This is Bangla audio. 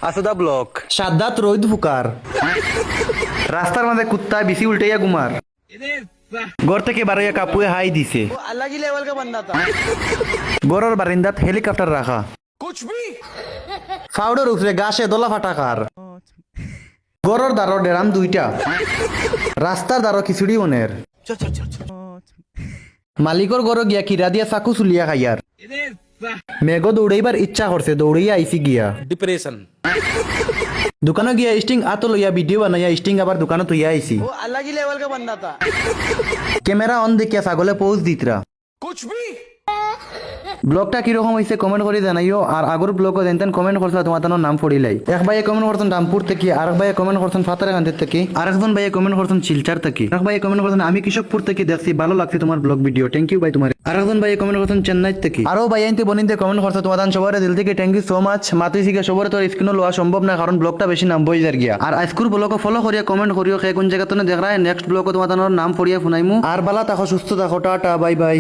আসুদা ব্লক সাদ্দাত রোদ ফুকার রাস্তার মাঝে কুত্তা বিসি উল্টাইয়া গুমার ঘর থেকে বারোয়া কাপুয়ে হাই দিছে अलग ही लेवल का बंदा था। গরর বারিন্দাত হেলিকপ্টার রাখা ফাউডের উপরে গাছে দোলা ফাটা খার গরর দ্বারো ডেরাম দুইটা রাস্তার দ্বারো খিচুড়ি মনের মালিকর গরো গিয়া কিরা দিয়া চাকু চুলিয়া খাইয়ার মেঘ দৌড়াইবার ইচ্ছা করছে দৌড়াইয়া আইসি গিয়া ডিপ্রেশন দোকানে গিয়া স্টিং আতো লইয়া ভিডিও বানাইয়া স্টিং আবার দোকানে তুইয়া আইসি वो अलग ही लेवल का बंदा था। ক্যামেরা অন দেখিয়া ছাগলে পোজ দিতরা ব্লগটা কিরকম হয়েছে কমেন্ট করে জানাইও আর আগর ব্লগও জানতেন কমেন্ট করছে তোমার তার নাম পড়িলাই এক ভাইয়ে কমেন্ট করছেন রামপুর থেকে আর এক ভাইয়ে কমেন্ট করছেন ফাতারাকান্দের থেকে আর একজন ভাইয়ে কমেন্ট করছেন শিলচার থেকে এক ভাইয়ে কমেন্ট করছেন আমি কৃষকপুর থেকে দেখছি ভালো লাগছে তোমার ব্লগ ভিডিও থ্যাংক ইউ ভাই তোমার আর একজন ভাইয়ে কমেন্ট করছেন চেন্নাই থেকে আরো ভাই আইনতে বনিতে কমেন্ট করছে তোমার সবার দিল থেকে থ্যাংক ইউ সো মাচ মাতুই শিখে সবার তোর স্ক্রিনও লওয়া সম্ভব না কারণ ব্লগটা বেশি নাম বই যার গিয়া আর আজকুর ব্লগও ফলো করিয়া কমেন্ট করিও কোন জায়গা তো দেখ রায় নেক্সট ব্লগও তোমার নাম পড়িয়া শুনাইমু আর বালা থাকো সুস্থ থাকো টাটা বাই বাই।